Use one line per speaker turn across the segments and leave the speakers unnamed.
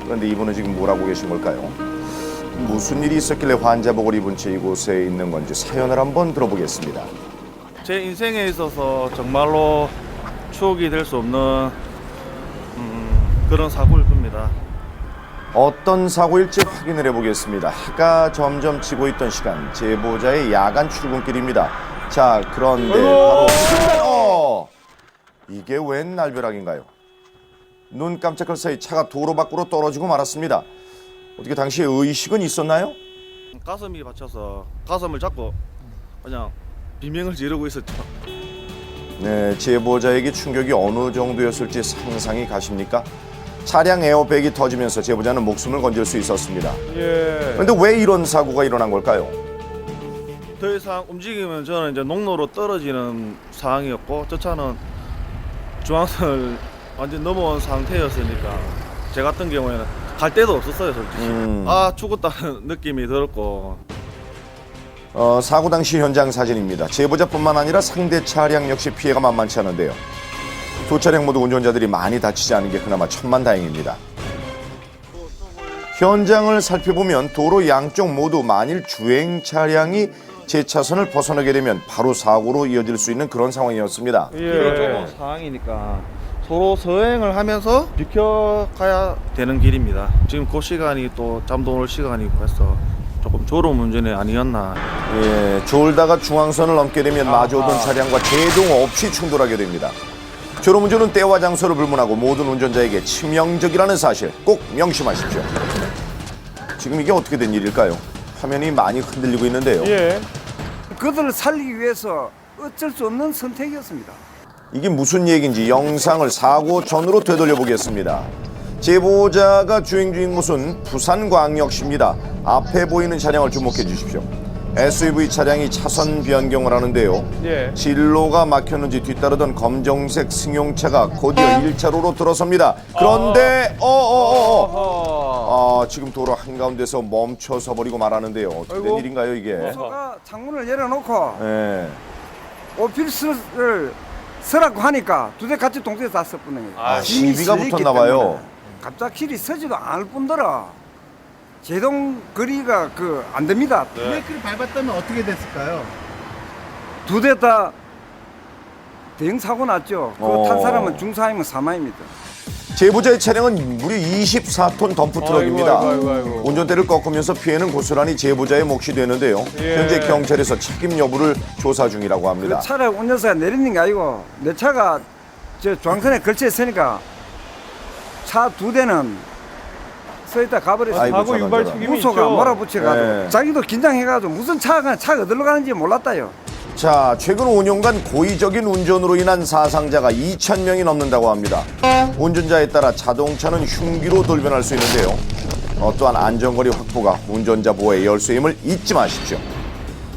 그런데 이분은 지금 뭘 하고 계신 걸까요? 무슨 일이 있었길래 환자복을 입은 채 이곳에 있는 건지 사연을 한번 들어보겠습니다.
제 인생에 있어서 정말로 추억이 될 수 없는 그런 사고일 겁니다.
어떤 사고일지 확인을 해보겠습니다. 해가 점점 지고 있던 시간, 제보자의 야간 출근길입니다. 자, 그런데 바로 이게 웬 날벼락인가요? 눈 깜짝할 사이 차가 도로 밖으로 떨어지고 말았습니다. 어떻게 당시에 의식은 있었나요?
가슴이 받쳐서 가슴을 잡고 그냥 비명을 지르고 있었죠.
네, 제보자에게 충격이 어느 정도였을지 상상이 가십니까? 차량 에어백이 터지면서 제보자는 목숨을 건질 수 있었습니다. 그런데 왜 이런 사고가 일어난 걸까요?
더 이상 움직이면 저는 이제 농로로 떨어지는 상황이었고 저 차는 중앙선을 완전 넘어온 상태였으니까 제 같은 경우에는 갈 데도 없었어요, 솔직히. 아, 죽었다는 느낌이 들었고.
사고 당시 현장 사진입니다. 제보자뿐만 아니라 상대 차량 역시 피해가 만만치 않은데요. 두 차량 모두 운전자들이 많이 다치지 않은 게 그나마 천만다행입니다. 현장을 살펴보면 도로 양쪽 모두 만일 주행 차량이 제 차선을 벗어나게 되면 바로 사고로 이어질 수 있는 그런 상황이었습니다.
길을 좁은 상황이니까 서로 서행을 하면서 비켜가야 되는 길입니다. 지금 그 시간이 또 잠도 올 시간이고 해서 조금 졸음 운전이 아니었나.
예, 졸다가 중앙선을 넘게 되면 마주 오던 차량과 제동 없이 충돌하게 됩니다. 졸음운전은 때와 장소를 불문하고 모든 운전자에게 치명적이라는 사실 꼭 명심하십시오. 지금 이게 어떻게 된 일일까요? 화면이 많이 흔들리고 있는데요.
그들을 살리기 위해서 어쩔 수 없는 선택이었습니다.
이게 무슨 얘기인지 영상을 사고 전으로 되돌려 보겠습니다. 제보자가 주행 중인 곳은 부산광역시입니다. 앞에 보이는 차량을 주목해 주십시오. SUV 차량이 차선 변경을 하는데요. 진로가 막혔는지 뒤따르던 검정색 승용차가 곧이어 1차로로 들어섭니다. 그런데 지금 도로 한가운데서 멈춰서 버리고 말하는데요. 어떻게 된 일인가요 이게?
부서가 창문을 열어놓고
네.
오피스를 서라고 하니까 두 대 같이 동시에 다 써보는 거예요.
시비가 붙었나 봐요.
갑자기 길이 서지도 않을 뿐더러 제동 거리가 안 됩니다.
브레이크를 밟았다면 어떻게 됐을까요?
두 대 다 대형 사고 났죠. 그 탄 사람은 중상이면 사망입니다.
제보자의 차량은 무려 24톤 덤프 트럭입니다. 운전대를 꺾으면서 피해는 고스란히 제보자의 몫이 되는데요. 현재 경찰에서 책임 여부를 조사 중이라고 합니다.
그 차를 운전사가 내리는 게 아니고 내 차가 저 중앙선에 걸쳐 있으니까 차 두 대는 서 있다 가버렸어요.
사고 유발 책임이
무소가 몰아붙여가지고
네.
자기도 긴장해가지고 무슨 차가 어디로 가는지 몰랐다요.
자, 최근 5년간 고의적인 운전으로 인한 사상자가 2,000명이 넘는다고 합니다. 운전자에 따라 자동차는 흉기로 돌변할 수 있는데요. 또한 안전거리 확보가 운전자 보호의 열쇠임을 잊지 마십시오.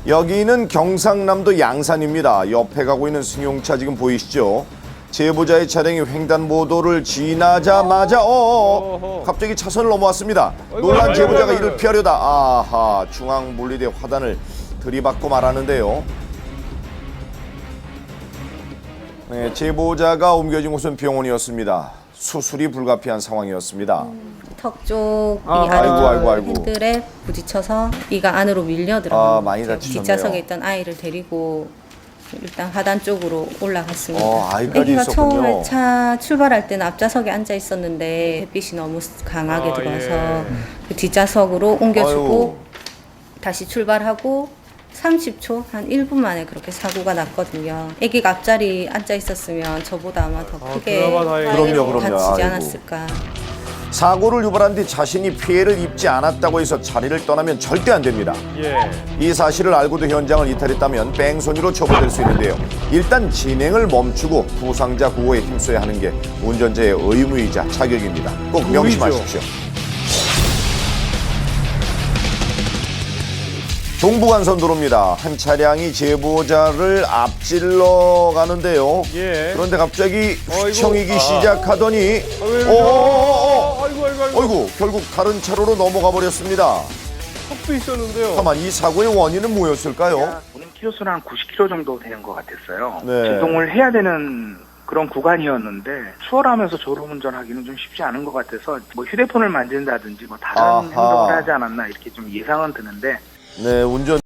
여기는 경상남도 양산입니다. 옆에 가고 있는 승용차 지금 보이시죠? 제보자의 차량이 횡단보도를 지나자마자 갑자기 차선을 넘어왔습니다. 놀란 제보자가 이를 피하려다 아하, 중앙분리대 화단을 들이받고 말하는데요. 네, 제보자가 옮겨진 곳은 병원이었습니다. 수술이 불가피한 상황이었습니다.
턱 쪽이
아이고.
핸들에 부딪혀서 이가 안으로 밀려 들어간
많이 다치셨네요.
뒷좌석에 있던 아이를 데리고 일단 화단 쪽으로 올라갔습니다.
아이까지
아기가
있었군요.
처음에 차 출발할 때는 앞좌석에 앉아 있었는데 햇빛이 너무 강하게 들어와서 그 뒷좌석으로 옮겨주고 다시 출발하고 30초, 한 1분 만에 그렇게 사고가 났거든요. 아기가 앞자리 앉아 있었으면 저보다 아마 더 크게
그럼요.
다치지
아이고.
않았을까.
사고를 유발한 뒤 자신이 피해를 입지 않았다고 해서 자리를 떠나면 절대 안 됩니다. 이 사실을 알고도 현장을 이탈했다면 뺑소니로 처벌될 수 있는데요. 일단 진행을 멈추고 부상자 구호에 힘써야 하는 게 운전자의 의무이자 자격입니다. 꼭 명심하십시오. 동부간선도로입니다. 한 차량이 제보자를 앞질러 가는데요. 그런데 갑자기 휘청이기 시작하더니 어이구, 결국 다른 차로로 넘어가 버렸습니다.
턱도 있었는데요.
다만 이 사고의 원인은 뭐였을까요?
본인 키로수는 한 90km 정도 되는 것 같았어요.
네.
제동을 해야 되는 그런 구간이었는데 수월하면서 졸음운전하기는 좀 쉽지 않은 것 같아서 뭐 휴대폰을 만진다든지 뭐 다른
아하.
행동을 하지 않았나 이렇게 좀 예상은 드는데
네, 운전